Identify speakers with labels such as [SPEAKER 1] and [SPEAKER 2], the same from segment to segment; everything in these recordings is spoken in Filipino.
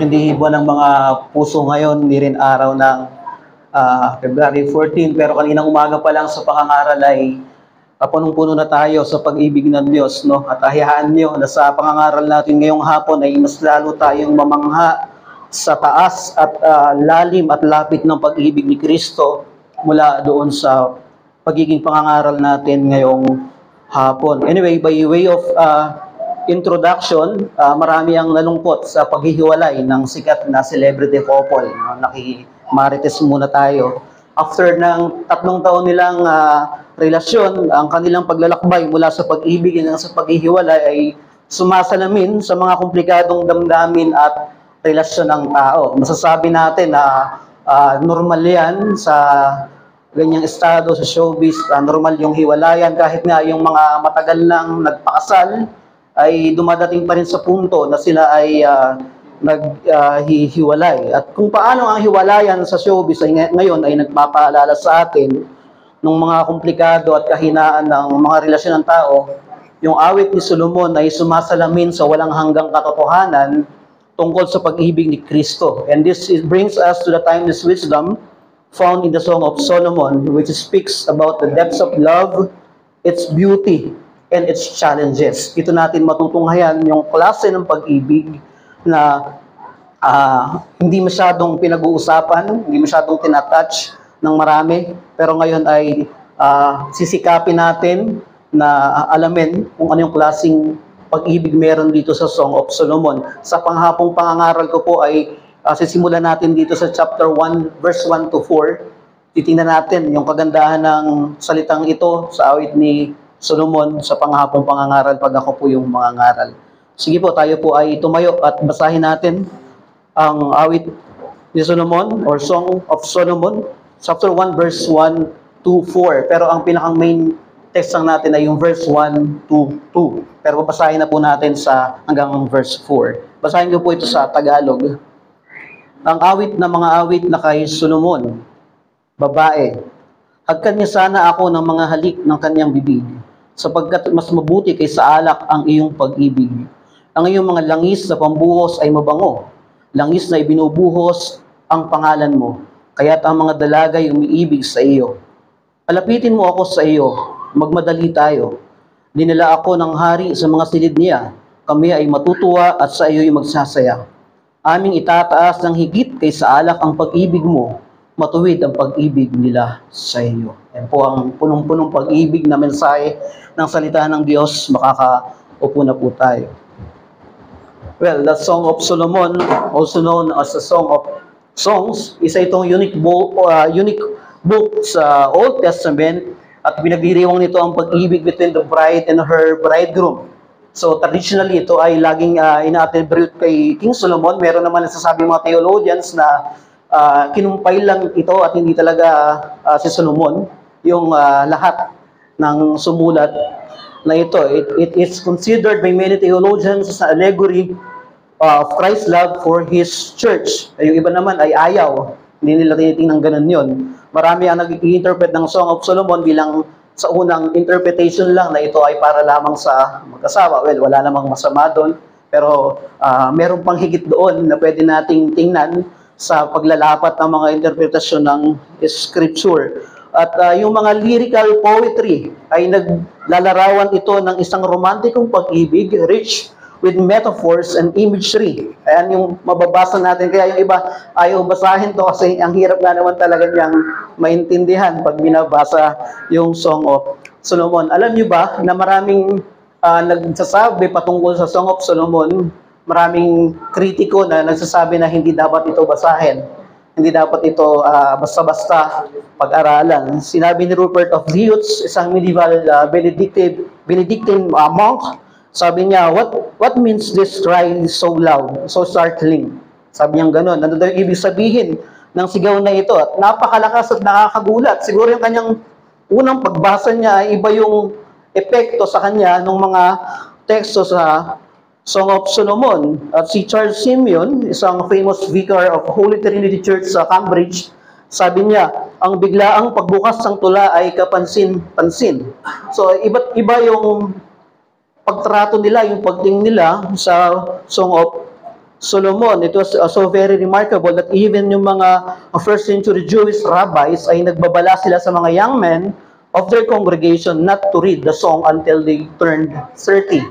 [SPEAKER 1] hindi buwan ng mga puso ngayon, hindi rin araw ng February 14, pero kaninang umaga pa lang sa pangangaral ay punong-puno na tayo sa pag-ibig ng Diyos, no? At hayaan nyo na sa pangangaral natin ngayong hapon ay mas lalo tayong mamangha sa taas at lalim at lapit ng pag-ibig ni Kristo mula doon sa pagiging pangangaral natin ngayong hapon. Anyway, by way of introduction, marami ang nalungkot sa paghihiwalay ng sikat na celebrity couple. Nakimarites muna tayo. After ng 3 taon nilang relasyon, ang kanilang paglalakbay mula sa pag-ibig hanggang sa paghihiwalay ay sumasalamin sa mga komplikadong damdamin at relasyon ng tao. Masasabi natin na normal yan sa ganyang estado sa showbiz, normal yung hiwalayan kahit nga yung mga matagal nang nagpakasal ay dumadating pa rin sa punto na sila ay naghihiwalay. At kung paano ang hiwalayan sa showbiz ay ngayon ay nagpapaalala sa atin ng mga komplikado at kahinaan ng mga relasyon ng tao, yung awit ni Solomon ay sumasalamin sa walang hanggang katotohanan tungkol sa pag-ibig ni Kristo. And this brings us to the timeless wisdom found in the Song of Solomon, which speaks about the depths of love, its beauty, and its challenges. Ito natin matutunghayan yung klase ng pag-ibig na hindi masyadong pinag-uusapan, hindi masyadong tinatouch ng marami, pero ngayon ay sisikapin natin na alamin kung ano yung klaseng pag-ibig meron dito sa Song of Solomon. Sa panghapong pangangaral ko po ay sisimulan natin dito sa chapter 1, verse 1 to 4. Titingnan natin yung kagandahan ng salitang ito sa awit ni Solomon sa panghapong pangangaral pag ako po yung mangangaral. Sige po, tayo po ay tumayo at basahin natin ang awit ni Solomon or Song of Solomon, chapter 1, verse 1 to 4. Pero ang pinakang main text lang natin ay yung verse 1 to 2. Pero babasahin na po natin sa hanggang verse 4. Basahin ko po ito sa Tagalog. Ang awit na mga awit na kay Solomon, babae, hagkan niya sana ako ng mga halik ng kanyang bibig, sapagkat mas mabuti kaysa alak ang iyong pag-ibig. Ang iyong mga langis na pambuhos ay mabango, langis na ibinubuhos ang pangalan mo, kaya't ang mga dalagay umiibig sa iyo. Palapitin mo ako sa iyo, magmadali tayo. Dinala ako ng hari sa mga silid niya, kami ay matutuwa at sa iyo'y magsasaya. Aming itataas ng higit kaysa alak ang pag-ibig mo, matuwid ang pag-ibig nila sa iyo. Yan po ang punong-punong pag-ibig na mensahe ng salita ng Diyos. Makakaupo na po tayo. Well, the Song of Solomon, also known as the Song of Songs, isa itong unique book sa Old Testament at pinagdiriwang nito ang pag-ibig between the bride and her bridegroom. So traditionally, ito ay laging ina-attribute kay King Solomon. Meron naman nasasabi mga theologians na kinumpay lang ito at hindi talaga si Solomon yung lahat ng sumulat na ito. It is considered by many theologians as an allegory of Christ's love for His church. Yung iba naman ay ayaw. Hindi nila tinitingnan ganun yun. Marami ang nag-i-interpret ng Song of Solomon bilang sa unang interpretation lang na ito ay para lamang sa mag-asawa. Well, wala namang masama doon. Pero meron pang higit doon na pwede nating tingnan sa paglalapat ng mga interpretasyon ng Scripture. At yung mga lyrical poetry ay naglalarawan ito ng isang romantikong pag-ibig, rich with metaphors and imagery. Ayan yung mababasa natin. Kaya yung iba ayaw basahin to kasi ang hirap nga naman talaga niyang maintindihan pag binabasa yung Song of Solomon. Alam niyo ba na maraming nagsasabi patungkol sa Song of Solomon, maraming kritiko na nagsasabi na hindi dapat ito basahin. Hindi dapat ito basta-basta pag-aralan. Sinabi ni Rupert of Leutz, isang medieval Benedictine monk, sabi niya, what means this crying so loud, so startling? Sabi niya gano'n. Ano daw ibig sabihin ng sigaw na ito? At napakalakas at nakakagulat. Siguro yung kanyang unang pagbasa niya, iba yung epekto sa kanya ng mga teksto sa Song of Solomon. At si Charles Simeon, isang famous vicar of Holy Trinity Church sa Cambridge, sabi niya, ang biglaang pagbukas ng tula ay kapansin-pansin. So, iba't iba yung pagtrato nila, yung pagtingin nila sa Song of Solomon, it was so very remarkable that even yung mga first century Jewish rabbis ay nagbabala sila sa mga young men of their congregation not to read the song until they turned 30.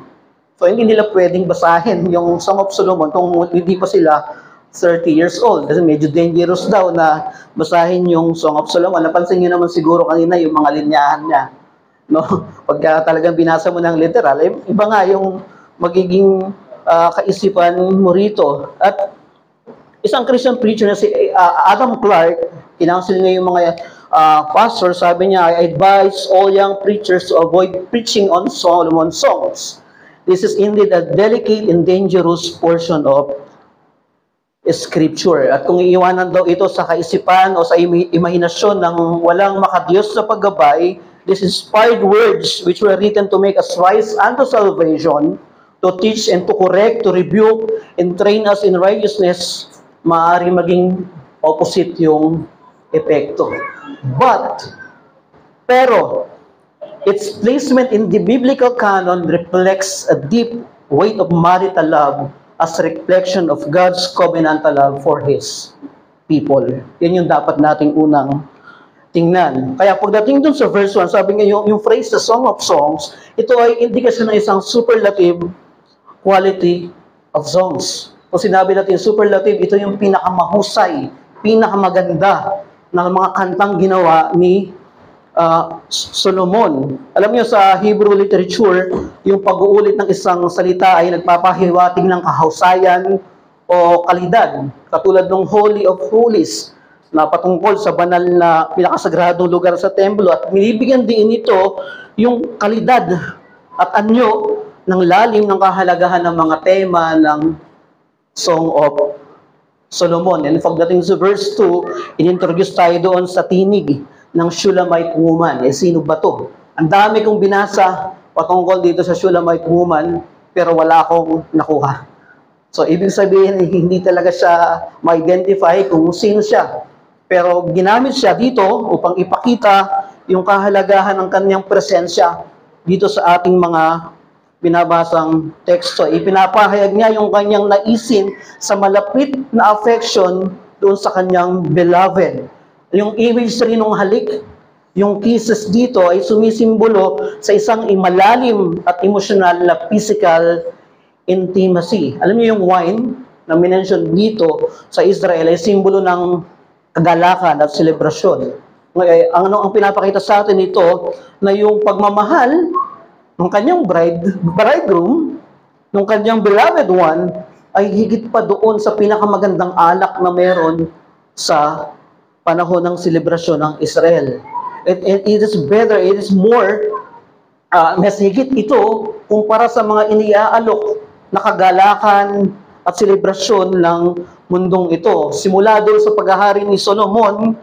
[SPEAKER 1] So hindi nila pwedeng basahin yung Song of Solomon kung hindi pa sila 30 years old. Kasi medyo dangerous daw na basahin yung Song of Solomon. Napansin niyo naman siguro kanina yung mga linyahan niya. No? Pagka talagang binasa mo ng literal, iba nga yung magiging kaisipan mo rito. At isang Christian preacher na si Adam Clark, kinounsel niya yung mga pastor, sabi niya, I advise all young preachers to avoid preaching on Solomon's songs. This is indeed a delicate and dangerous portion of Scripture. At kung iiwanan daw ito sa kaisipan o sa imahinasyon ng walang makadiyos na paggabay, these inspired words which were written to make us wise unto salvation, to teach and to correct, to rebuke, and train us in righteousness, maaari maging opposite yung epekto. Pero, its placement in the biblical canon reflects a deep weight of marital love as a reflection of God's covenantal love for His people. Yan yung dapat nating unang tingnan. Kaya pagdating dun sa verse 1, sabi nga yung phrase, the Song of Songs, ito ay indikasyon ng isang superlative quality of songs. Kung sinabi natin superlative, ito yung pinakamahusay, pinakamaganda ng mga kantang ginawa ni Solomon. Alam niyo sa Hebrew literature, yung pag-uulit ng isang salita ay nagpapahiwatig ng kahusayan o kalidad. Katulad ng Holy of Holies na patungkol sa banal na pinakasagradong lugar sa templo, at binibigyan din ito yung kalidad at anyo ng lalim ng kahalagahan ng mga tema ng Song of Solomon. And pagdating sa verse 2, inintroduce tayo doon sa tinig ng Shulamite woman. Sino ba to? Ang dami kong binasa patungkol dito sa Shulamite woman, pero wala akong nakuha. So, ibig sabihin, hindi talaga siya ma-identify kung sino siya. Pero ginamit siya dito upang ipakita yung kahalagahan ng kanyang presensya dito sa ating mga binabasang teksto. Ipinapahayag niya yung kanyang naisin sa malapit na affection doon sa kanyang beloved. Yung imagery ng halik, yung kisses dito ay sumisimbolo sa isang malalim at emotional na physical intimacy. Alam niyo yung wine na minention dito sa Israel ay simbolo ng kagalakan at selebrasyon. Ang pinapakita sa atin ito na yung pagmamahal ng kanyang bridegroom, ng kanyang beloved one, ay higit pa doon sa pinakamagandang alak na meron sa panahon ng selebrasyon ng Israel. It is better, it is more, mas higit ito kumpara sa mga iniaalok na kagalakan at selebrasyon ng mundong ito. Simula doon sa paghahari ni Solomon,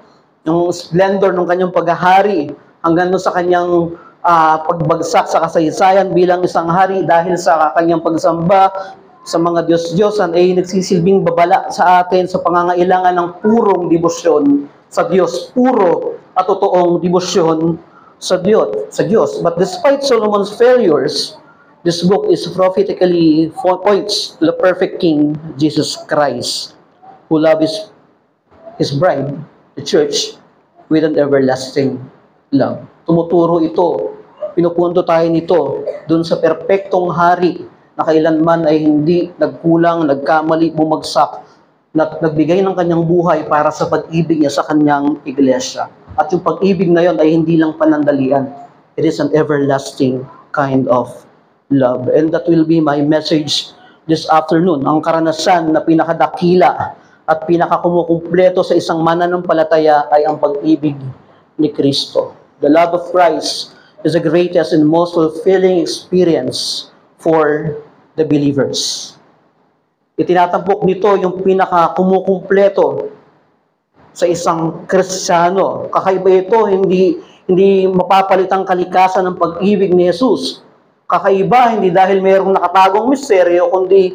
[SPEAKER 1] yung splendor ng kanyang paghahari, hanggang doon sa kanyang pagbagsak sa kasaysayan bilang isang hari dahil sa kanyang pagsamba sa mga Diyos-Diyosan ay nagsisilbing babala sa atin sa pangangailangan ng purong debosyon sa Diyos, puro at totoong debosyon sa Diyos. But despite Solomon's failures, this book is prophetically points to the perfect King, Jesus Christ, who loves His bride, the church, with an everlasting love. Tumuturo ito, pinupunto tayo nito dun sa perpektong hari na kailanman ay hindi nagkulang, nagkamali, bumagsak, nagbigay ng kanyang buhay para sa pag-ibig niya sa kanyang iglesia. At yung pag-ibig na yon ay hindi lang panandalian. It is an everlasting kind of love. And that will be my message this afternoon. Ang karanasan na pinakadakila at pinakakumukumpleto sa isang mananampalataya ay ang pag-ibig ni Kristo. The love of Christ is the greatest and most fulfilling experience for the believers. Itinatampok nito yung pinaka-kumukumpleto sa isang Kristiyano. Kakaiba ito, hindi mapapalitang kalikasan ng pag-ibig ni Jesus. Kakaiba, hindi dahil mayroong nakatagong misteryo, kundi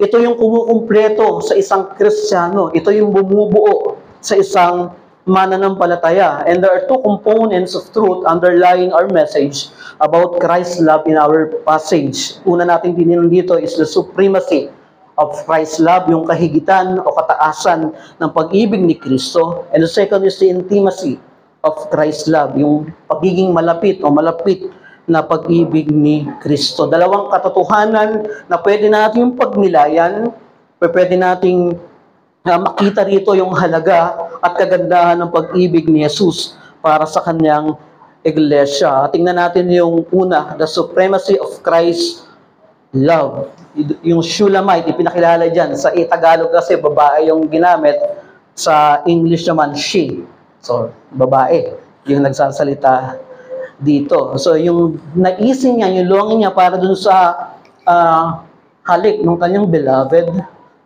[SPEAKER 1] ito yung kumukumpleto sa isang Kristiyano. Ito yung bumubuo sa isang mananampalataya. And there are two components of truth underlying our message about Christ's love in our passage. Una natin tininan dito is the supremacy of Christ's love, yung kahigitan o kataasan ng pag-ibig ni Kristo. And the second is the intimacy of Christ's love, yung pagiging malapit o malapit na pag-ibig ni Kristo. Dalawang katotohanan na pwede natin pagnilayan, pwede nating makita rito yung halaga at kagandahan ng pag-ibig ni Jesus para sa kanyang iglesia. Tingnan natin yung una, the supremacy of Christ's love. Yung Shulamite, ipinakilala dyan. Sa Tagalog kasi babae yung ginamit. Sa English naman, she. So, babae yung nagsasalita dito. So, yung naisin niya, yung longing niya para dun sa halik ng kanyang beloved,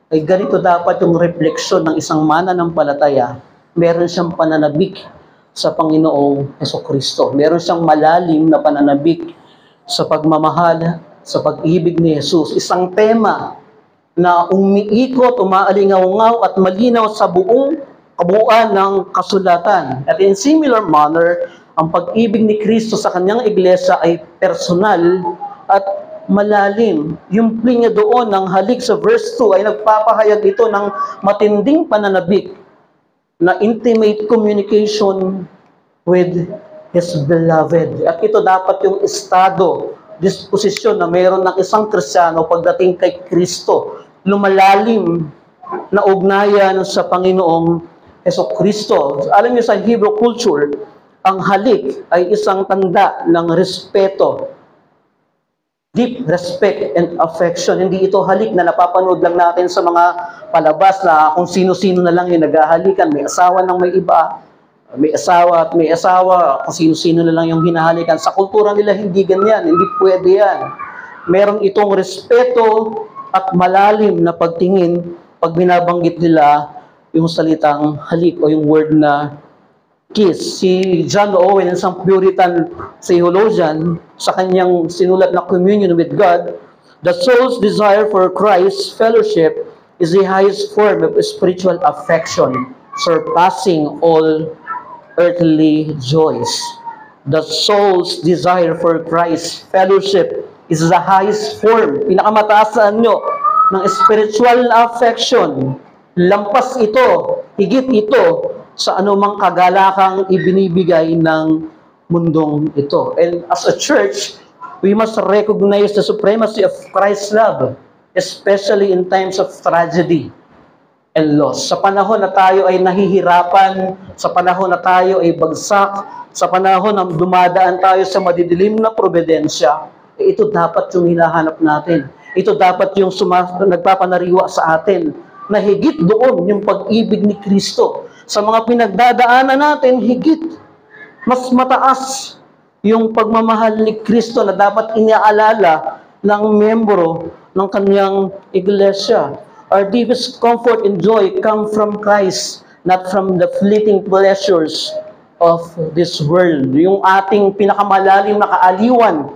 [SPEAKER 1] ay ganito dapat yung refleksyon ng isang mananampalataya. Meron siyang pananabik sa Panginoong Hesukristo. Meron siyang malalim na pananabik sa pagmamahal, sa pag-ibig ni Jesus. Isang tema na umiikot, umaalingaw-ngaw at malinaw sa buong kabuuan ng kasulatan. At in similar manner, ang pag-ibig ni Kristo sa kanyang iglesia ay personal at malalim. Yung plea niya doon ng halik sa verse 2 ay nagpapahayag ito ng matinding pananabik na intimate communication with His beloved. At ito dapat yung estado, disposisyon na mayroon ng isang Kristiyano pagdating kay Kristo. Lumalalim na ugnayan sa Panginoong Hesukristo. Alam niyo sa Hebrew culture, ang halik ay isang tanda ng respeto. Deep respect and affection. Hindi ito halik na napapanood lang natin sa mga palabas na kung sino-sino na lang yung naghahalikan. May asawa ng may iba, may asawa at may asawa, kung sino-sino na lang yung hinahalikan. Sa kultura nila, hindi ganyan. Hindi pwede yan. Meron itong respeto at malalim na pagtingin pag binabanggit nila yung salitang halik o yung word na kiss. Si John Owen, isang Puritan theologian, sa kanyang sinulat na Communion with God, the soul's desire for Christ's fellowship is the highest form of spiritual affection, surpassing all earthly joys. The soul's desire for Christ's fellowship is the highest form, pinakamataas sa anyo, ng spiritual affection. Lampas ito, higit ito, sa anumang kagalakang ibinibigay ng mundong ito. And as a church, we must recognize the supremacy of Christ's love, especially in times of tragedy and loss. Sa panahon na tayo ay nahihirapan, sa panahon na tayo ay bagsak, sa panahon na dumadaan tayo sa madidilim na probidensya, ito dapat yung hinahanap natin. Ito dapat yung nagpapanariwa sa atin, na higit doon yung pag-ibig ni Kristo. Sa mga pinagdadaanan natin, higit, mas mataas yung pagmamahal ni Kristo na dapat iniaalala ng membro ng kanyang iglesia. Our deepest comfort and joy come from Christ, not from the fleeting pleasures of this world. Yung ating pinakamalalim na kaaliwan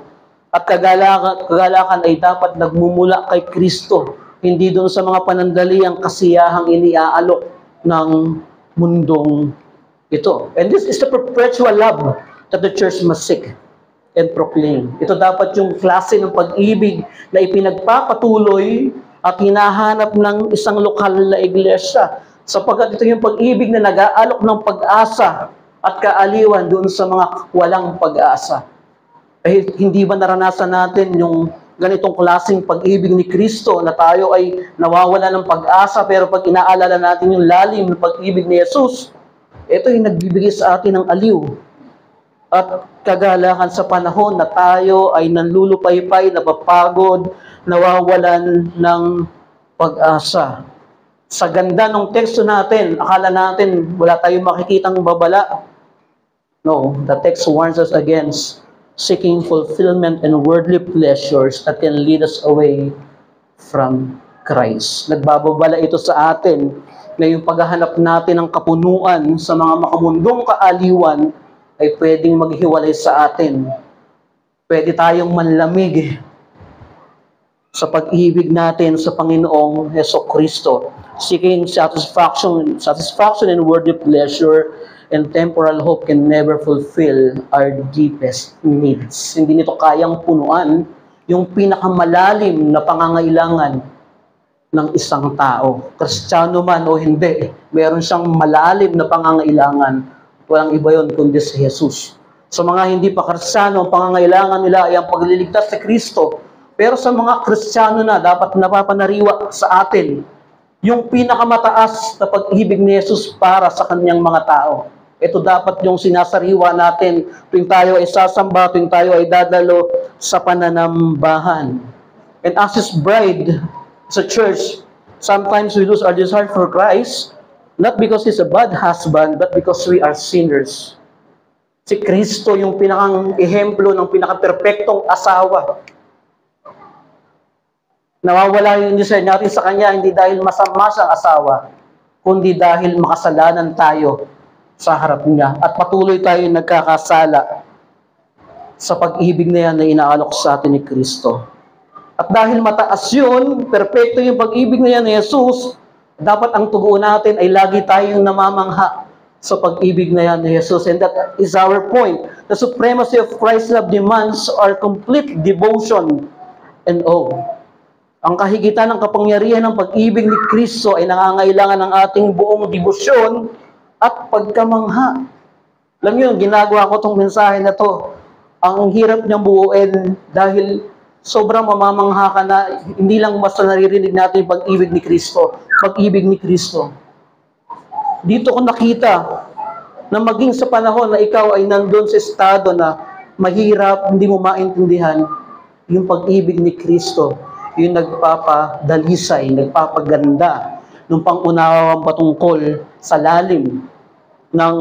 [SPEAKER 1] at kagalakan ay dapat nagmumula kay Kristo, hindi doon sa mga panandaliang kasiyahang iniaalok ng mundong ito. And this is the perpetual love that the church must seek and proclaim. Ito dapat yung klase ng pag-ibig na ipinagpapatuloy at hinahanap ng isang lokal na iglesia, sapagkat ito yung pag-ibig na nag-aalok ng pag-asa at kaaliwan doon sa mga walang pag-asa. Eh, hindi ba naranasan natin yung ganitong klaseng pag-ibig ni Kristo na tayo ay nawawala ng pag-asa, pero pag inaalala natin yung lalim ng pag-ibig ni Jesus, ito yung nagbibigay sa atin ng aliw at kagalakan sa panahon na tayo ay nanlulupaypay, napapagod, nawawalan ng pag-asa. Sa ganda ng teksto natin, akala natin wala tayong makikitang babala. No, the text warns us against seeking fulfillment and worldly pleasures that can lead us away from Christ. Nagbababala ito sa atin na yung paghahanap natin ng kapunuan sa mga makamundong kaaliwan ay pwedeng maghiwalay sa atin. Pwede tayong manlamig sa pag-ibig natin sa Panginoong Hesukristo, seeking satisfaction in worldly pleasure and temporal hope can never fulfill our deepest needs. Hindi nito kayang punuan yung pinakamalalim na pangangailangan ng isang tao. Kristiyano man o hindi, meron siyang malalim na pangangailangan. Walang iba yon kundi si Jesus. Sa mga hindi pa Kristiyano, ang pangangailangan nila ay ang pagliligtas sa Kristo. Pero sa mga Kristiyano na, dapat napapanariwa sa atin yung pinakamataas na pag-ibig ni Jesus para sa kanyang mga tao. Ito dapat yung sinasariwa natin tuwing tayo ay sasamba, tuwing tayo ay dadalo sa pananambahan. And as His bride, sa church, sometimes we lose our desire for Christ, not because He's a bad husband, but because we are sinners. Si Kristo yung pinakang ehemplo ng pinaka-perfectong asawa. Nawawala yung desire natin sa Kanya, hindi dahil masama siyang asawa, kundi dahil makasalanan tayo sa harap Niya. At patuloy tayo nagkakasala sa pag-ibig na yan na inaalok sa atin ni Kristo. At dahil mataas yun, perfecto yung pag-ibig na yan ni Jesus, dapat ang tugon natin ay lagi tayong namamangha sa pag-ibig na yan ni Jesus. And that is our point. The supremacy of Christ's love demands our complete devotion and awe. Ang kahigitan ng kapangyarihan ng pag-ibig ni Kristo ay nangangailangan ng ating buong debosyon at pagkamangha. Alam niyo, ginagawa ko itong mensahe na to. Ang hirap niyang buuin dahil sobrang mamamangha ka na hindi lang basta naririnig natin yung pag-ibig ni Kristo. Pag-ibig ni Kristo. Dito ko nakita na maging sa panahon na ikaw ay nandun sa estado na mahirap, hindi mo maintindihan, yung pag-ibig ni Kristo, yung nagpapadalisay, nagpapaganda, nung pangunawang patungkol sa lalim ng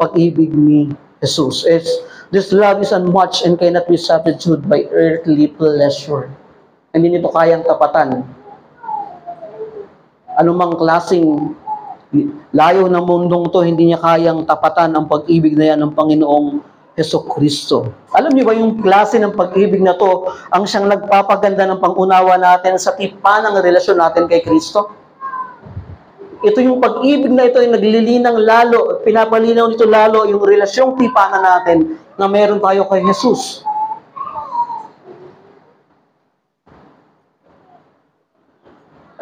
[SPEAKER 1] pag-ibig ni Jesus. This love is unmatched and cannot be substituted by earthly pleasure. Hindi nito kayang tapatan. Anumang klaseng layo ng mundong to, hindi niya kayang tapatan ang pag-ibig na yan ng Panginoong Jesucristo. Alam niyo ba yung klase ng pag-ibig na to ang siyang nagpapaganda ng pangunawa natin sa tipan ng relasyon natin kay Kristo? Ito yung pag-ibig na ito ay naglilinang lalo, pinapalinaw nito lalo yung relasyong tipanan natin na meron tayo kay Jesus.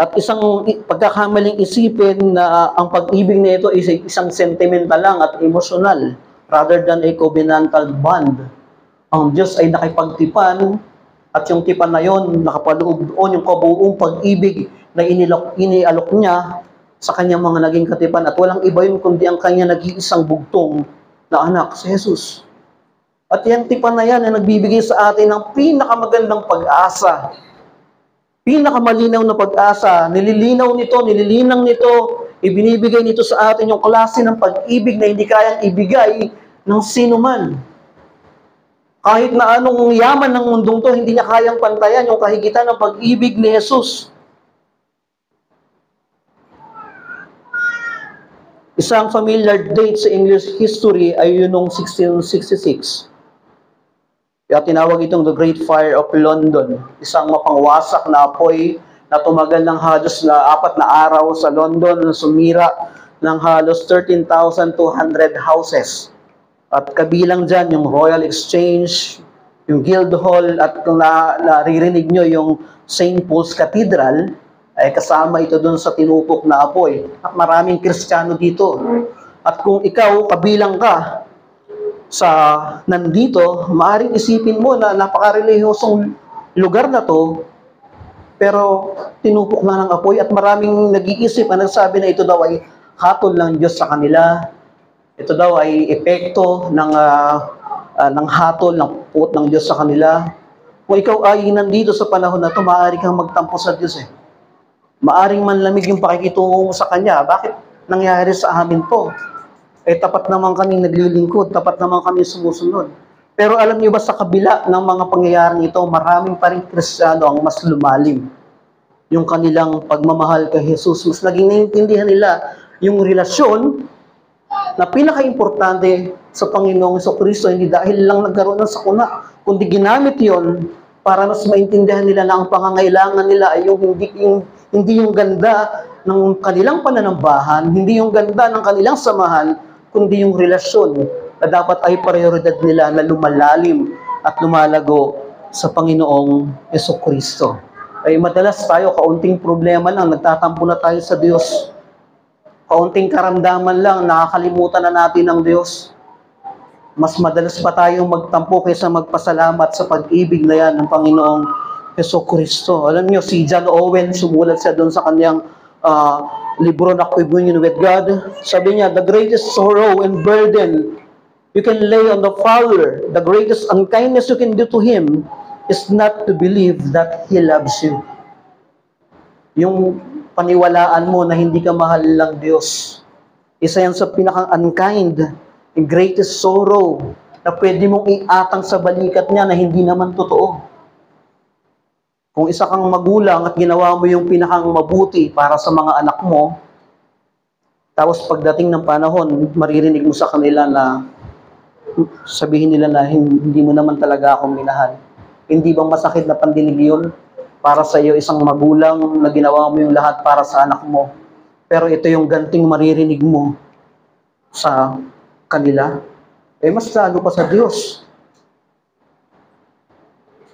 [SPEAKER 1] At isang pagkakamaling isipin na ang pag-ibig na ito is isang sentimental lang at emosyonal rather than a covenantal bond. Ang Diyos ay nakipagtipan at yung tipan na yon nakapaloob doon yung kabuong pag-ibig na inialok niya sa kanyang mga naging katipan at walang iba yun kundi ang kanyang nag-iisang bugtong na anak, si Jesus. At yung tipan na yan ay nagbibigay sa atin ng pinakamagandang pag-asa. Pinakamalinaw na pag-asa. Nililinang nito, ibinibigay nito sa atin yung klase ng pag-ibig na hindi kayang ibigay ng sino man. Kahit na anong yaman ng mundong to, hindi niya kayang pantayan yung kahigitan ng pag-ibig ni Jesus. Isang familiar date sa English history ay yun noong 1666. Kaya tinawag itong The Great Fire of London. Isang mapangwasak na apoy na tumagal ng halos na 4 na araw sa London na sumira ng halos 13,200 houses. At kabilang dyan yung Royal Exchange, yung Guildhall, at kung naririnig nyo yung St. Paul's Cathedral, ay kasama ito doon sa tinupok na apoy. At maraming Kristiyano dito. At kung ikaw, kabilang ka sa nandito, maaaring isipin mo na napaka-relihiyosong lugar na to, pero tinupok na ng apoy at maraming nag-iisip na nagsabi na ito daw ay hatol ng Diyos sa kanila. Ito daw ay epekto ng hatol, ng puot ng Diyos sa kanila. Kung ikaw ay nandito sa panahon na ito, maaari kang magtampo sa Diyos eh. Maaring manlamig yung pakikitungo mo sa Kanya. Bakit nangyari sa amin to? Eh, tapat naman kami naglilingkod, tapat naman kami sumusunod. Pero alam niyo ba sa kabila ng mga pangyayaring ito, maraming pa rin Kristiyano ang mas lumalim. Yung kanilang pagmamahal kay Jesus, mas naging naiintindihan nila yung relasyon na pinaka-importante sa Panginoong Jesucristo, hindi dahil lang nagkaroon ng sakuna, kundi ginamit yon para mas maintindihan nila na ang pangangailangan nila ay hindi yung ganda ng kanilang pananambahan, hindi yung ganda ng kanilang samahan, kundi yung relasyon na dapat ay prioridad nila na lumalalim at lumalago sa Panginoong Jesucristo. ay madalas tayo, kaunting problema lang, nagtatampo na tayo sa Diyos. Kaunting karamdaman lang, nakakalimutan na natin ang Diyos. Mas madalas pa tayong magtampo kaysa magpasalamat sa pag-ibig na yan ng Panginoong Jesucristo. Alam niyo, si John Owen, sumulat siya doon sa kanyang libro na Communion with God. Sabi niya, the greatest sorrow and burden you can lay on the Father, the greatest unkindness you can do to Him, is not to believe that He loves you. Yung paniwalaan mo na hindi ka mahal ng Diyos. Isa yan sa pinaka-unkind, yung greatest sorrow na pwede mong iatang sa balikat niya na hindi naman totoo. Kung isa kang magulang at ginawa mo yung pinakang mabuti para sa mga anak mo, tapos pagdating ng panahon, maririnig mo sa kanila na sabihin nila na hindi mo naman talaga ako minahal. Hindi bang masakit na pandinig yun para sa iyo, isang magulang na ginawa mo yung lahat para sa anak mo? Pero ito yung ganting maririnig mo sa kanila. Mas lalo pa sa Diyos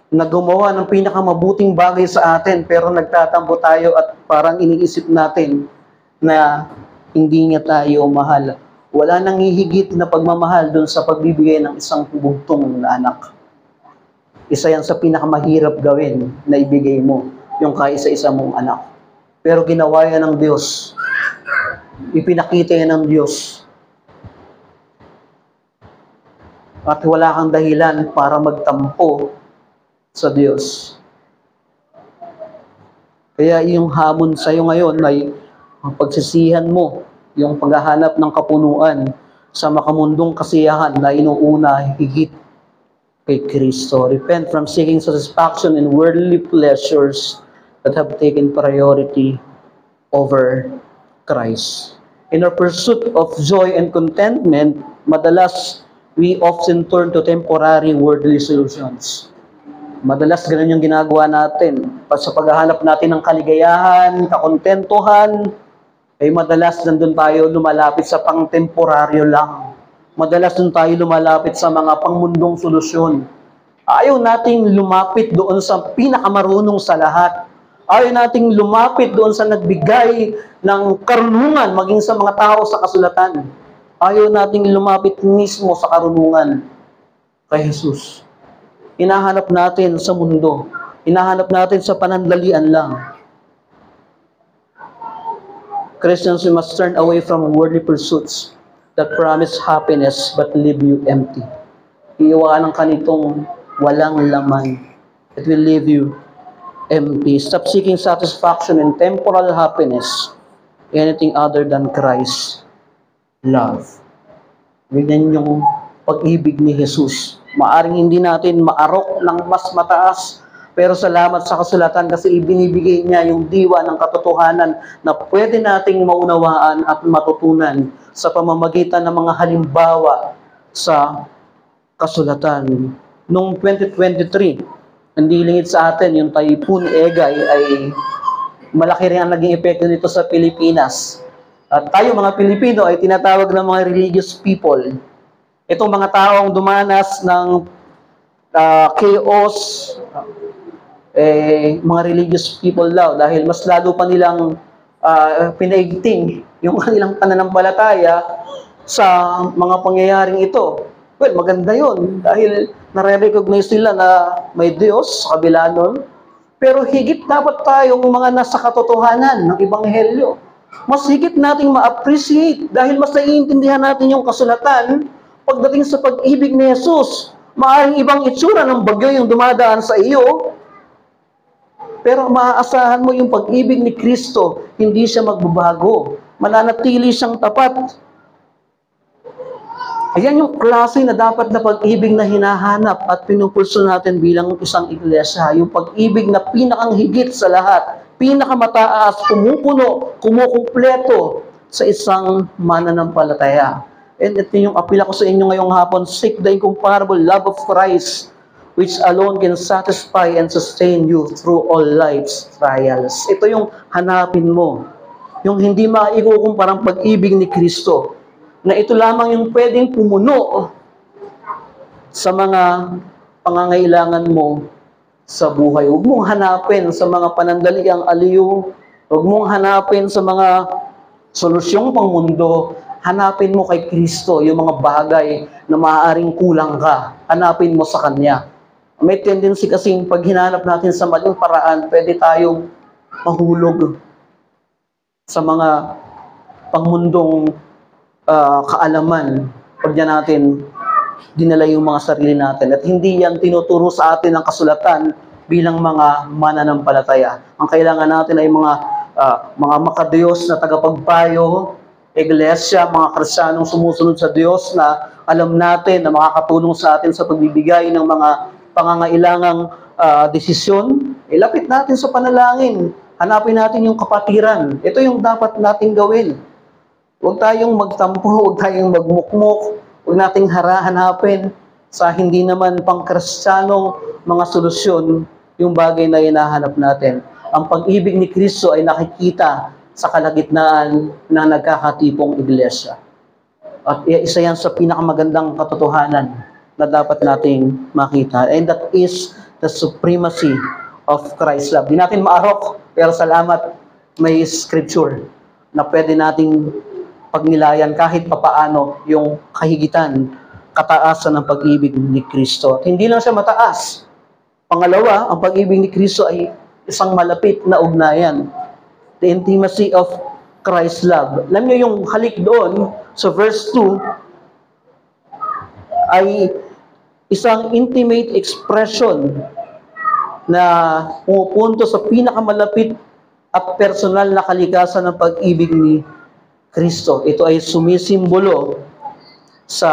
[SPEAKER 1] na gumawa ng pinakamabuting bagay sa atin, pero nagtatampo tayo at parang iniisip natin na hindi niya tayo mahal. Wala nang hihigit na pagmamahal doon sa pagbibigay ng isang bugtong na anak. Isa yan sa pinakamahirap gawin na ibigay mo, yung kaisa-isa mong anak. Pero ginawa yan ng Diyos. Ipinakita yan ng Diyos. At wala kang dahilan para magtampo sa Diyos. Kaya yung hamon sa'yo ngayon ay ang pagsisihan mo, yung paghahanap ng kapunuan sa makamundong kasiyahan na inuuna higit kay Kristo. Repent from seeking satisfaction in worldly pleasures that have taken priority over Christ. In our pursuit of joy and contentment, madalas we often turn to temporary worldly solutions. Madalas ganun yung ginagawa natin. Sa paghahanap natin ng kaligayahan, kakontentuhan, ay madalas nandun tayo lumalapit sa pang-temporaryo lang. Madalas dun tayo lumalapit sa mga pangmundong solusyon. Ayaw nating lumapit doon sa pinakamarunong sa lahat. Ayaw nating lumapit doon sa nagbigay ng karunungan maging sa mga tao sa kasulatan. Ayaw nating lumapit mismo sa karunungan kay Jesus. Hinahanap natin sa mundo. Hinahanap natin sa panandalian lang. Christians, we must turn away from worldly pursuits that promise happiness but leave you empty. Iiwanan ka nitong walang laman. It will leave you empty. Stop seeking satisfaction in temporal happiness, anything other than Christ's love. Ganyan yung pag-ibig ni Jesus. Maaring hindi natin maarok ng mas mataas, pero salamat sa kasulatan kasi ibinibigay niya yung diwa ng katotohanan na pwede nating maunawaan at matutunan sa pamamagitan ng mga halimbawa sa kasulatan. Noong 2023, ang dilingit sa atin, yung Typhoon Egay ay malaki rin ang naging epekto nito sa Pilipinas. At tayo mga Pilipino ay tinatawag ng mga religious people. Itong mga taong dumanas ng chaos, mga religious people daw dahil mas lalo pa nilang pinaigting yung kanilang pananampalataya sa mga pangyayaring ito. Well, maganda yun dahil nare-recognize nila na may Diyos sa kabila nun. Pero higit dapat tayong mga nasa katotohanan ng Ebanghelyo. Mas higit nating ma-appreciate dahil mas naiintindihan natin yung kasulatan pagdating sa pag-ibig ni Jesus. Maaaring ibang itsura ng bagyo yung dumadaan sa iyo, pero maaasahan mo yung pag-ibig ni Kristo, hindi siya magbabago. Mananatili siyang tapat. Ayan yung klase na dapat na pag-ibig na hinahanap at pinupulso natin bilang isang iglesia. Yung pag-ibig na pinakang higit sa lahat, pinakamataas, kumukuno, kumukumpleto sa isang mananampalataya. And ito yung apila ko sa inyo ngayong hapon, seek the incomparable love of Christ, which alone can satisfy and sustain you through all life's trials. Ito yung hanapin mo. Yung hindi maikukumparang pag-ibig ni Kristo, na ito lamang yung pwedeng pumuno sa mga pangangailangan mo sa buhay. Huwag mong hanapin sa mga panandaliang aliw. Huwag mong hanapin sa mga solusyong pangmundo. Hanapin mo kay Kristo yung mga bagay na maaaring kulang ka. Hanapin mo sa Kanya. May tendency kasing pag hinanap natin sa maling paraan, pwede tayong mahulog sa mga pangmundong kaalaman. Pag yan natin dinala yung mga sarili natin. At hindi yan tinuturo sa atin ng kasulatan bilang mga mananampalataya. Ang kailangan natin ay mga makadiyos na tagapagpayo, iglesia, mga Kristiyanong sumusunod sa Diyos na alam natin na makakatulong sa atin sa pagbibigay ng mga pangangailangang desisyon. Ilapit natin sa panalangin. Hanapin natin yung kapatiran. Ito yung dapat nating gawin. Huwag tayong magtampo, huwag tayong magmukmok, huwag nating hanapin sa hindi naman pang-Kristiyanong mga solusyon yung bagay na hinahanap natin. Ang pag-ibig ni Kristo ay nakikita sa kalagitnaan ng nagkakatipong iglesia. At isa yan sa pinakamagandang katotohanan na dapat nating makita. And that is the supremacy of Christ's love. Di natin maarok, pero salamat may scripture na pwede nating pagnilayan kahit papaano yung kahigitan, kataasan ng pag-ibig ni Kristo. At hindi lang siya mataas. Pangalawa, ang pag-ibig ni Kristo ay isang malapit na ugnayan. The intimacy of Christ's love. Alam niyo yung halik doon sa verse 2 ay isang intimate expression na pumupunto sa pinakamalapit at personal na kalikasan ng pag-ibig ni Kristo. Ito ay sumisimbolo sa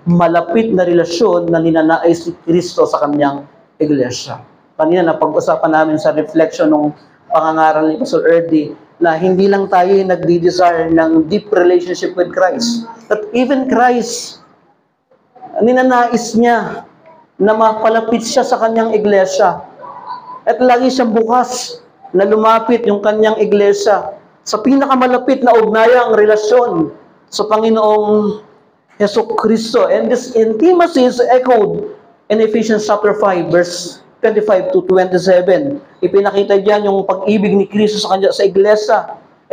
[SPEAKER 1] malapit na relasyon na ninanais si Kristo sa kanyang iglesia. Kanina napag-usapan namin sa reflection ng pangangaral ni Pastor Erdy na hindi lang tayo nagdi-desire ng deep relationship with Christ. But even Christ, ninanais niya na mapalapit siya sa kanyang iglesia. At lagi siyang bukas na lumapit yung kanyang iglesia sa pinakamalapit na ugnayang relasyon sa Panginoong Jesucristo. And this intimacy is echoed in Ephesians chapter 5, verse 25 to 27. Ipinakita diyan yung pag-ibig ni Kristo sa kanya sa iglesia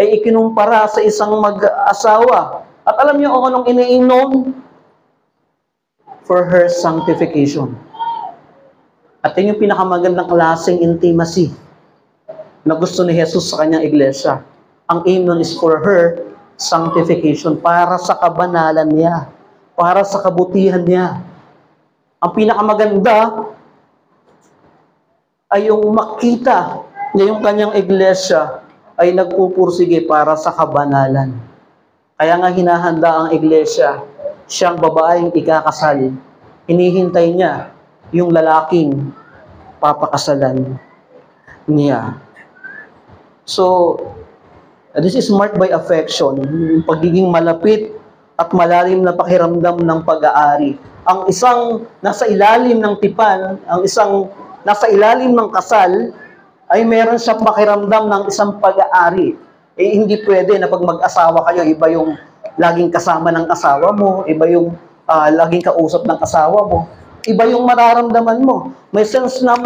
[SPEAKER 1] ay ikinumpara sa isang mag-asawa. At alam niyo kung anong iniinom? For her sanctification. At yun yung pinakamagandang klaseng intimacy na gusto ni Jesus sa kanyang iglesia. Ang aim nun is for her sanctification, para sa kabanalan niya, para sa kabutihan niya. Ang pinakamaganda ay yung makita niya yung kanyang iglesia ay nagpupursige para sa kabanalan. Kaya nga hinahanda ang iglesia, siyang babaeng ikakasal, hinihintay niya yung lalaking papakasalan niya. So, this is marked by affection, yung pagiging malapit at malalim na pakiramdam ng pag-aari. Ang isang nasa ilalim ng tipan, ang isang nasa ilalim ng kasal, ay meron siyang pakiramdam ng isang pag-aari. Eh, hindi pwede na pag mag-asawa kayo, iba yung laging kasama ng asawa mo, iba yung laging kausap ng asawa mo, iba yung mararamdaman mo. May sense na,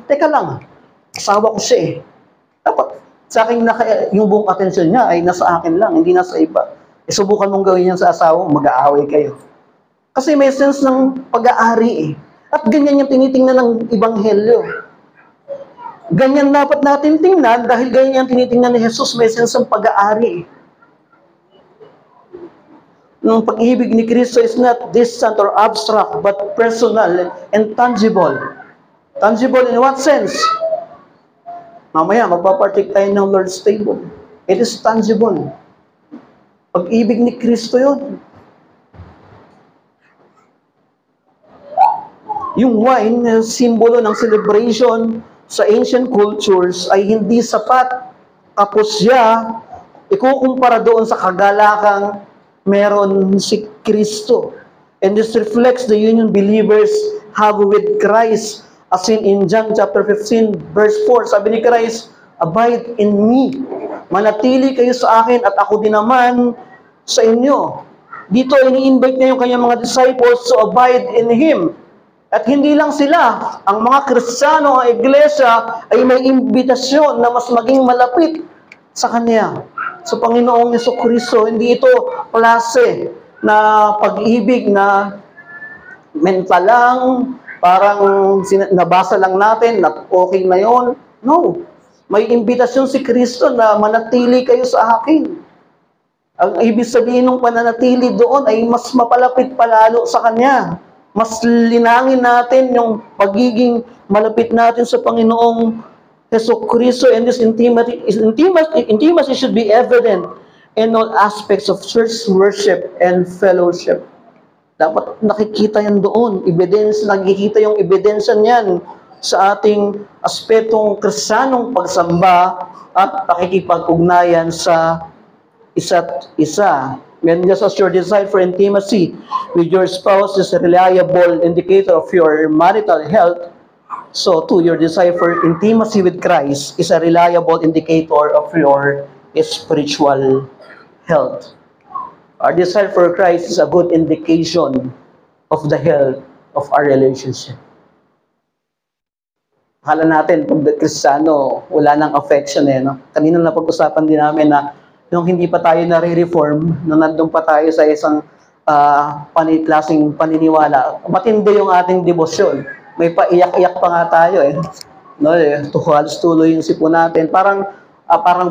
[SPEAKER 1] teka lang, asawa ko siya eh. Dapat, sa akin, yung buong atensyon niya ay nasa akin lang, hindi nasa iba. E, subukan mong gawin yan sa asawa mo, mag-aaway kayo. Kasi may sense ng pag-aari eh. At ganyan yung tinitingnan ng Ebanghelyo. Ganyan dapat natin tingnan dahil ganyan yung tinitingnan ni Jesus, may sense ng pag-aari. Nung pag-ibig ni Kristo is not distant or abstract, but personal and tangible. Tangible in what sense? Mamaya, magpapartake tayo ng Lord's table. It is tangible. Pag-ibig ni Kristo yun. Yung wine, simbolo ng celebration sa ancient cultures, ay hindi sapat. Tapos siya, ikukumpara doon sa kagalakang meron si Kristo. And this reflects the union believers have with Christ. As in John chapter 15, verse 4, sabi ni Christ, abide in me. Manatili kayo sa akin at ako din naman sa inyo. Dito, ini-invite niya yung kanyang mga disciples to abide in Him. At hindi lang sila, ang mga Kristiyano, ang iglesia, ay may imbitasyon na mas maging malapit sa Kanya, sa Panginoong Jesucristo. Hindi ito klase na pag-ibig na mental lang, parang nabasa lang natin, na okay na yon. No. May imbitasyon si Kristo na manatili kayo sa akin. Ang ibig sabihin ng pananatili doon ay mas mapalapit palalo sa Kanya. Mas linangin natin yung pagiging malapit natin sa Panginoong Jesucristo, and this intimacy should be evident in all aspects of church worship and fellowship. Dapat nakikita yan doon. Nakikita yung ebidensya niyan sa ating aspetong Kristiyanong pagsamba at pakikipag-ugnayan sa isa't isa. And just as your desire for intimacy with your spouse is a reliable indicator of your marital health, so too your desire for intimacy with Christ is a reliable indicator of your spiritual health. Our desire for Christ is a good indication of the health of our relationship. Akala natin, pag Kristiyano, wala nang affection no? Kanina napag-usapan din namin na nung hindi pa tayo nare-reform, nung nandun pa tayo sa isang klaseng paniniwala, matindi yung ating debosyon. May paiyak-iyak pa nga tayo No, halos tuloy yung sipo natin. Parang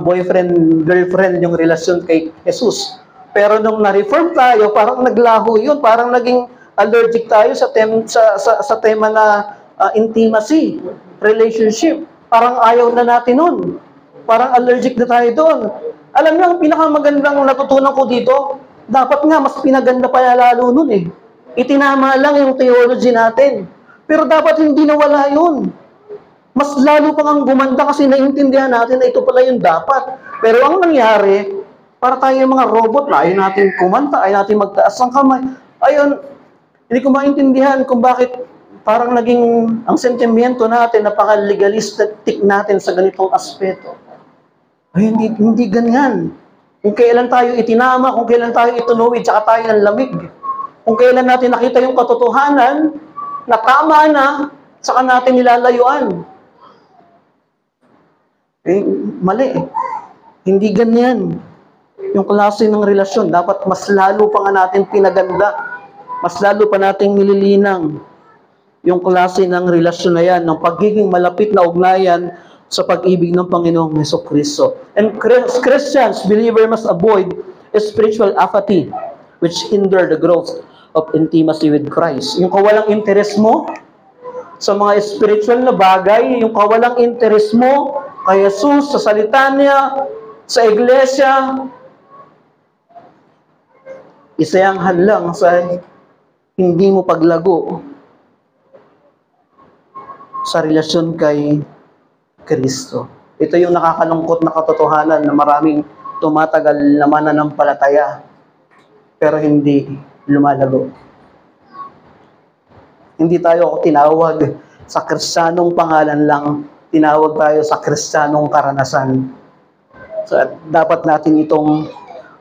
[SPEAKER 1] boyfriend, girlfriend yung relasyon kay Jesus. Pero nung na-reform tayo, parang naglaho yun. Parang naging allergic tayo sa tema na intimacy, relationship. Parang ayaw na natin nun. Parang allergic na tayo doon. Alam niyo, ang pinakamagandang natutunan ko dito, dapat nga mas pinaganda pa lalo nun Itinama lang yung theology natin. Pero dapat hindi nawala yun. Mas lalo pang ang gumanda kasi naiintindihan natin na ito pala yung dapat. Pero ang nangyari, para tayo yung mga robot na ayaw natin kumanta, ayaw natin magtaas ng kamay. Ayun, hindi ko maintindihan kung bakit parang naging ang sentimiento natin, napaka-legalistic natin sa ganitong aspeto. Ay, hindi ganyan. Kung kailan tayo itinama, kung kailan tayo itunuwid, tsaka tayo ng lamig. Kung kailan natin nakita yung katotohanan, na tama na, tsaka natin nilalayuan. Mali. Hindi ganyan. Yung klase ng relasyon, dapat mas lalo pa nga natin pinaganda. Mas lalo pa natin nililinang yung klase ng relasyon na yan, ng pagiging malapit na ugnayan sa pag-ibig ng Panginoong Jesucristo. And Christians, believer must avoid spiritual apathy, which hinder the growth of intimacy with Christ. Yung kawalang interest mo sa mga spiritual na bagay, yung kawalang interest mo kay Jesus, sa salita niya, sa iglesia, isa yang hadlang sa hindi mo paglago sa relasyon kay Kristo. Ito yung nakakalungkot na katotohanan na maraming tumatagal na mananampalataya pero hindi lumalago. Hindi tayo tinawag sa Kristiyanong pangalan lang, tinawag tayo sa Kristiyanong karanasan. So, dapat natin itong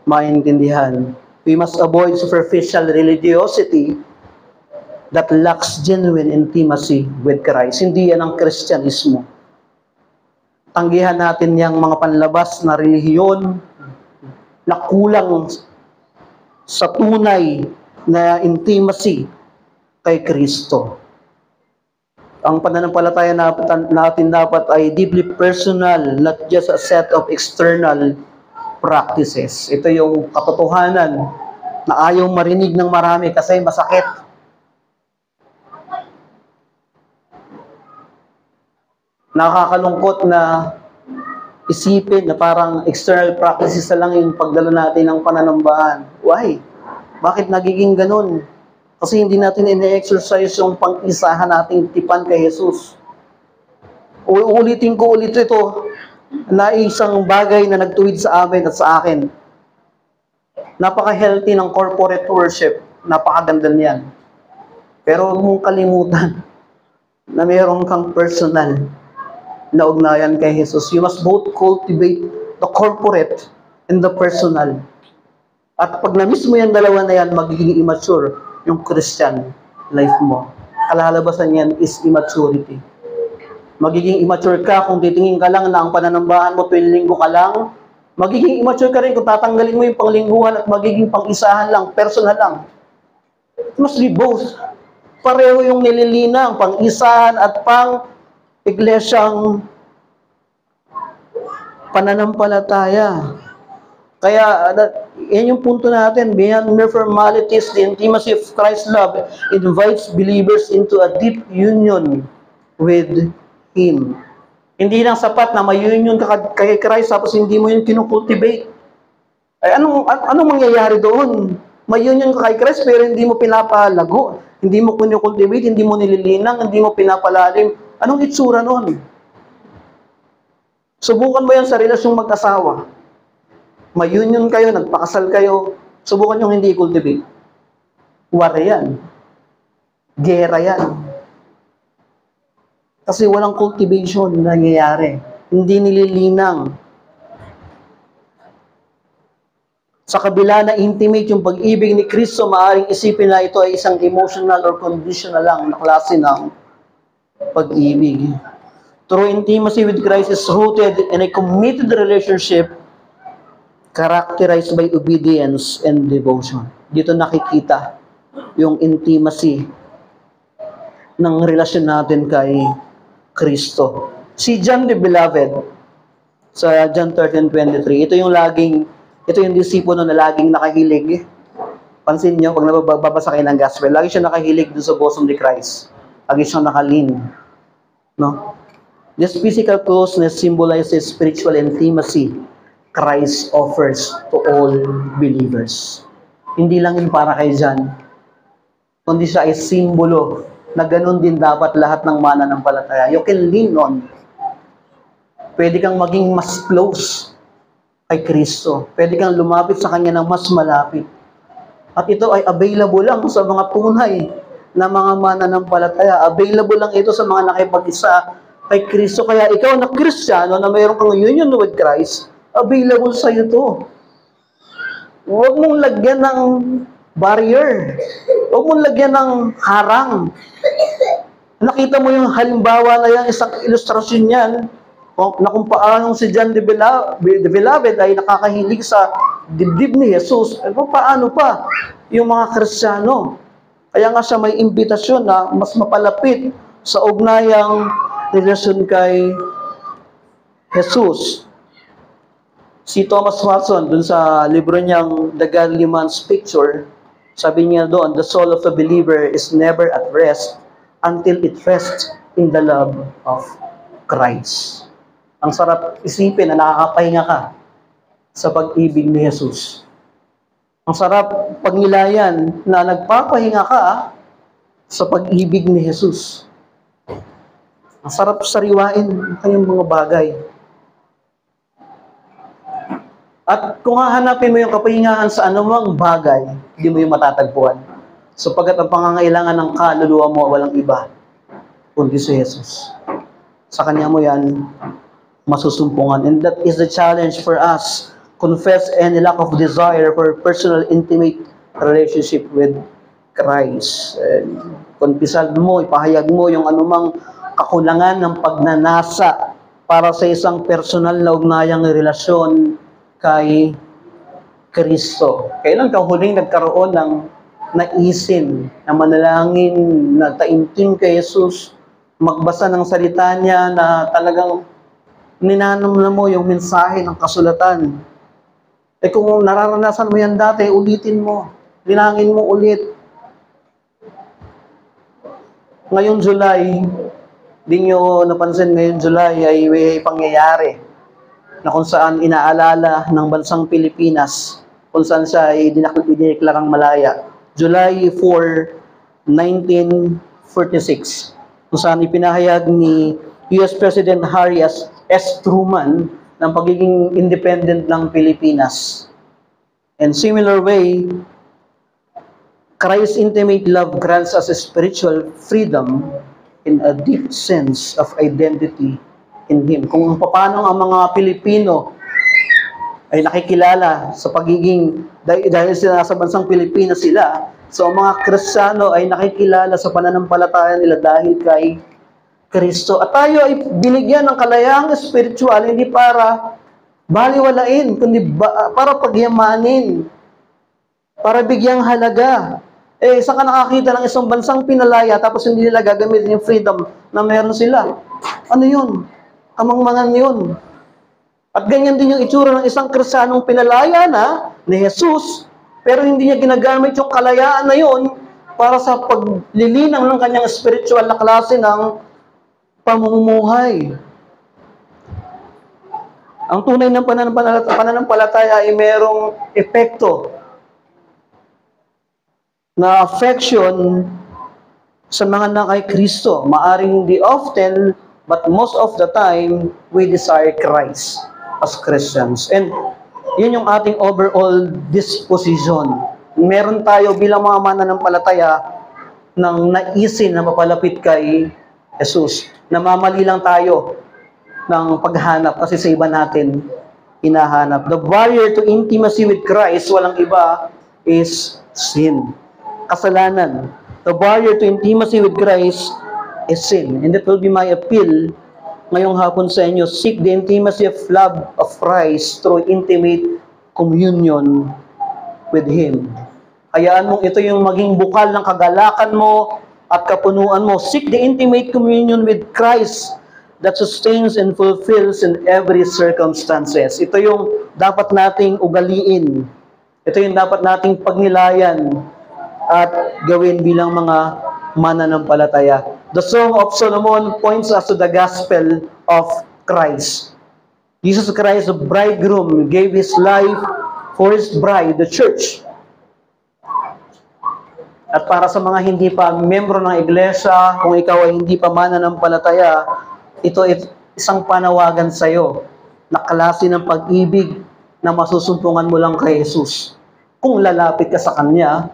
[SPEAKER 1] maintindihan. We must avoid superficial religiosity that lacks genuine intimacy with Christ. Hindi yan ang Kristyanismo. Tanggihan natin yung mga panlabas na relihiyon na kulang sa tunay na intimacy kay Kristo. Ang pananampalataya natin dapat ay deeply personal, not just a set of external practices. Ito yung katotohanan na ayaw marinig ng marami kasi masakit. Nakakalungkot na isipin na parang external practices na lang yung pagdala natin ng pananambahan. Why? Bakit nagiging ganun? Kasi hindi natin ine-exercise yung pang-isahan nating tipan kay Jesus. Uulitin ko ulit ito na isang bagay na nagtuwid sa amin at sa akin. Napaka-healthy ng corporate worship. Napakaganda niyan. Pero huwag mong kalimutan na mayroon kang personal na ugnayan kay Jesus. You must both cultivate the corporate and the personal. At pag na-miss mo yan dalawa na yan, magiging immature yung Christian life mo. kalalabasan niyan is immaturity. Magiging immature ka kung titingin ka lang na ang pananambahan mo tuwing linggo ka lang. Magiging immature ka rin kung tatanggalin mo yung panglingguhan at magiging pang-isahan lang, personal lang. It must be both. Pareho yung nililinang, pang-isahan at pang-iglesyang pananampalataya. Kaya, yan yung punto natin. Beyond mere formalities, the intimacy of Christ's love invites believers into a deep union with Him. Hindi lang sapat na may union ka kay Christ tapos hindi mo yun kinukultivate. Ay, anong mangyayari doon? May union ka kay Christ pero hindi mo pinapalago, hindi mo kinukultivate, hindi mo nililinang, hindi mo pinapalalim. Anong itsura noon? Subukan mo yan sa relasyong mag-asawa. May union kayo, nagpakasal kayo, subukan yung hindi cultivate. Wala yan. Gera yan. Kasi walang cultivation na nangyayari. Hindi nililinang. Sa kabila na intimate yung pag-ibig ni Kristo, maaaring isipin na ito ay isang emotional or conditional lang na klase ng pag-ibig. True intimacy with Christ is rooted in a committed relationship characterized by obedience and devotion. Dito nakikita yung intimacy ng relasyon natin kay Kristo. Si John the Beloved, sa John 13:23, ito yung disipulo na laging nakahilig. Pansin nyo, pag nababasa kayo ng gospel, lagi siya nakahilig dun sa bosom ni Christ. Lagi siya nakalin. No? This physical closeness symbolizes spiritual intimacy Christ offers to all believers. Hindi lang yun para kay John, kundi siya ay simbolo na ganun din dapat lahat ng mananampalataya. You can lean on. Pwede kang maging mas close kay Kristo. Pwede kang lumapit sa Kanya ng mas malapit. At ito ay available lang sa mga tunay na mga mananampalataya. Available lang ito sa mga nakipag-isa kay Kristo. Kaya ikaw na Kristiyano na mayroon kang union with Christ, available sa iyo to. Huwag mong lagyan ng barrier. Huwag mong lagyan ng harang. Nakita mo yung halimbawa na yan, isang ilustrasyon yan, na kung paano si John the Beloved ay nakakahilig sa dibdib ni Jesus. Paano pa yung mga Kristiyano? Kaya nga siya may imbitasyon na mas mapalapit sa ugnayang relasyon kay Jesus. Si Thomas Watson, dun sa libro niyang The Godly Man's Picture, sabi niya doon, the soul of a believer is never at rest until it rests in the love of Christ. Ang sarap isipin na nakakapahinga ka sa pag-ibig ni Jesus. Ang sarap pagnilayan na nagpapahinga ka sa pag-ibig ni Jesus. Ang sarap sariwain ang kanyang mga bagay. At kung hahanapin mo yung kapahingahan sa anumang bagay, hindi mo yung matatagpuan. Sapagkat ang pangangailangan ng kaluluwa mo walang iba, kundi si Jesus. Sa Kanya mo yan masusumpungan. And that is the challenge for us. Confess any lack of desire for personal, intimate relationship with Christ. Konfisal mo, ipahayag mo yung anumang kakulangan ng pagnanasa para sa isang personal na ugnayang relasyon kay Kristo. Kailan ka huling nagkaroon ng naisin, na manalangin, na taimtim kay Jesus, magbasa ng salita niya na talagang ninanam na mo yung mensahe ng kasulatan. Kung nararanasan mo yan dati, ulitin mo. Linangin mo ulit. Ngayong July, di nyo napansin ngayong July ay may pangyayari na kung saan inaalala ng bansang Pilipinas, kung saan siya ay dineklarang malaya. July 4, 1946, kung saan ipinahayag ni US President Harry S. Truman ng pagiging independent ng Pilipinas. In similar way, Christ's intimate love grants us a spiritual freedom in a deep sense of identity in Him. Kung paano ang mga Pilipino ay nakikilala sa pagiging, dahil sila sa bansang Pilipinas sila, so ang mga Kristiyano ay nakikilala sa pananampalataya nila dahil kay Kristo. At tayo ay binigyan ng kalayaang espiritual, hindi para baliwalain, kundi para pagyamanin, para bigyang halaga. Saan ka nakakita ng isang bansang pinalaya tapos hindi nila gagamitin yung freedom na meron sila? Ano yun? Kamangmangan yun. At ganyan din yung itsura ng isang Kristiyanong pinalaya na ni Jesus, pero hindi niya ginagamit yung kalayaan na yun para sa paglilinang ng kanyang spiritual na klase ng pamumuhay. Ang tunay ng pananampalataya ay merong epekto na affection sa mga na kay Kristo. Maaring hindi often, but most of the time, we desire Christ as Christians. And yun yung ating overall disposition. Meron tayo bilang mga mananampalataya ng naisin na mapalapit kay Jesus. Namamali lang tayo ng paghanap kasi sa iba natin hinahanap. The barrier to intimacy with Christ, walang iba, is sin. Kasalanan. The barrier to intimacy with Christ is sin. And that will be my appeal ngayong hapon sa inyo. Seek the intimacy of love of Christ through intimate communion with Him. Hayaan mong ito yung maging bukal ng kagalakan mo at kapunuan mo. Seek the intimate communion with Christ that sustains and fulfills in every circumstances. Ito yung dapat nating ugaliin. Ito yung dapat nating pagnilayan at gawin bilang mga mananampalataya. The Song of Solomon points us to the gospel of Christ. Jesus Christ, the bridegroom, gave His life for His bride, the church. At para sa mga hindi pa membro ng iglesia, kung ikaw ay hindi pa mananampalataya, ito ay isang panawagan sa iyo na klase ng pag-ibig na masusumpungan mo lang kay Jesus. Kung lalapit ka sa Kanya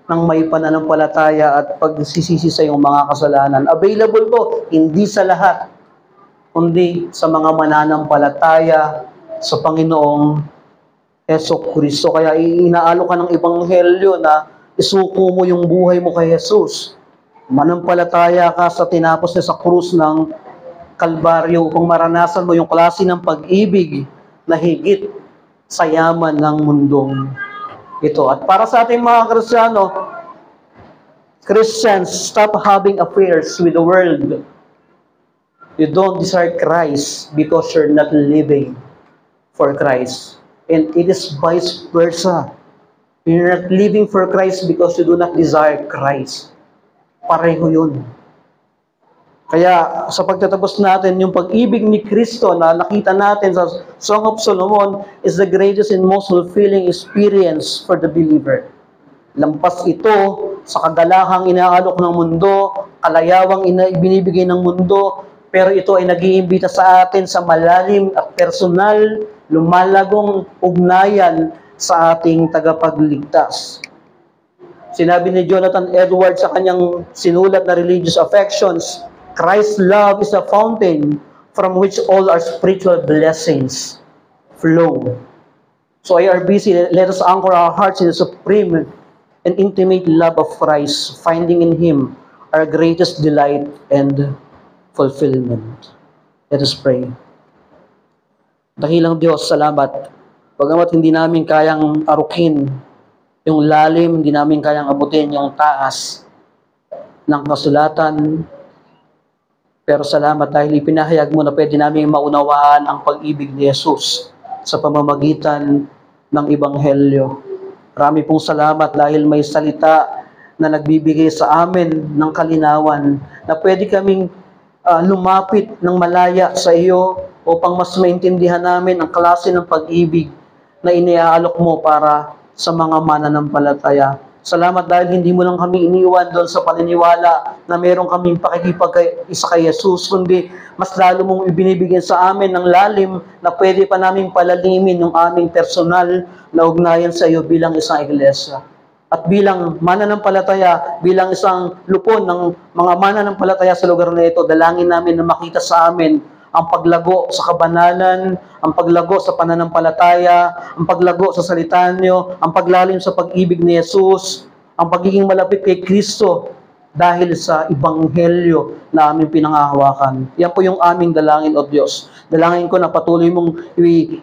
[SPEAKER 1] nang may pananampalataya at pagsisisi sa iyong mga kasalanan. Available po, hindi sa lahat, kundi sa mga mananampalataya sa Panginoong Jesucristo. Kaya inaalo ka ng ebanghelyo na isuko mo yung buhay mo kay Jesus. Manampalataya ka sa tinapos niya sa krus ng Kalbaryo upang maranasan mo yung klase ng pag-ibig na higit sa yaman ng mundong ito. At para sa ating mga Kristiyano, Christians, stop having affairs with the world. You don't desire Christ because you're not living for Christ. And it is vice versa. You're not living for Christ because you do not desire Christ. Pareho yun. Kaya sa pagtatapos natin, yung pag-ibig ni Kristo na nakita natin sa Song of Solomon is the greatest and most fulfilling experience for the believer. Lampas ito sa kagalakang inaalok ng mundo, kalayawang binibigay ng mundo, pero ito ay nag-iimbita sa atin sa malalim at personal, lumalagong ugnayan sa ating tagapagligtas. Sinabi ni Jonathan Edwards sa kanyang sinulat na Religious Affections, Christ's love is a fountain from which all our spiritual blessings flow. So IRBC, let us anchor our hearts in the supreme and intimate love of Christ, finding in Him our greatest delight and fulfillment. Let us pray. Dakilang Diyos, salamat. Bagamat hindi namin kayang arukin yung lalim, hindi namin kayang abutin yung taas ng kasulatan, pero salamat dahil ipinahayag mo na pwede namin maunawaan ang pag-ibig ni Jesus sa pamamagitan ng Ebanghelyo. Marami pong salamat dahil may salita na nagbibigay sa amin ng kalinawan na pwede kaming lumapit ng malaya sa iyo upang mas maintindihan namin ang klase ng pag-ibig na iniaalok mo para sa mga mananampalataya. Salamat dahil hindi mo lang kami iniwan doon sa paniniwala na meron kaming pakikipag-isa kay Jesus, kundi mas lalo mong ibinibigyan sa amin ng lalim na pwede pa naming palalimin yung aming personal na ugnayan sa iyo bilang isang iglesia. At bilang mananampalataya, bilang isang lupon ng mga mananampalataya sa lugar na ito, dalangin namin na makita sa amin ang paglago sa kabanalan, ang paglago sa pananampalataya, ang paglago sa salita niyo, ang paglalim sa pag-ibig ni Jesus, ang pagiging malapit kay Kristo dahil sa ebanghelyo na aming pinangahawakan. Yan po yung aming dalangin, O Diyos. Dalangin ko na patuloy mong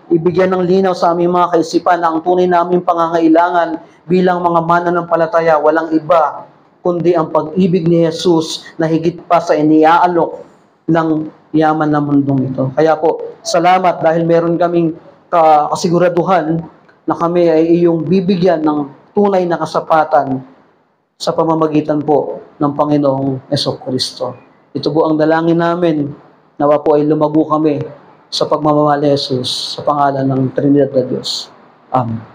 [SPEAKER 1] ibigyan ng linaw sa aming mga kaisipan na ang tunay naming pangangailangan bilang mga mananampalataya, walang iba kundi ang pag-ibig ni Jesus na higit pa sa iniaalok ng yaman ng mundong ito. Kaya po, salamat dahil meron kaming kasiguraduhan na kami ay iyong bibigyan ng tunay na kasapatan sa pamamagitan po ng Panginoong Jesucristo. Ito po ang dalangin namin. Nawa po ay lumago kami sa pagmamahal ni Jesus sa pangalan ng Trinidad na Diyos. Amen.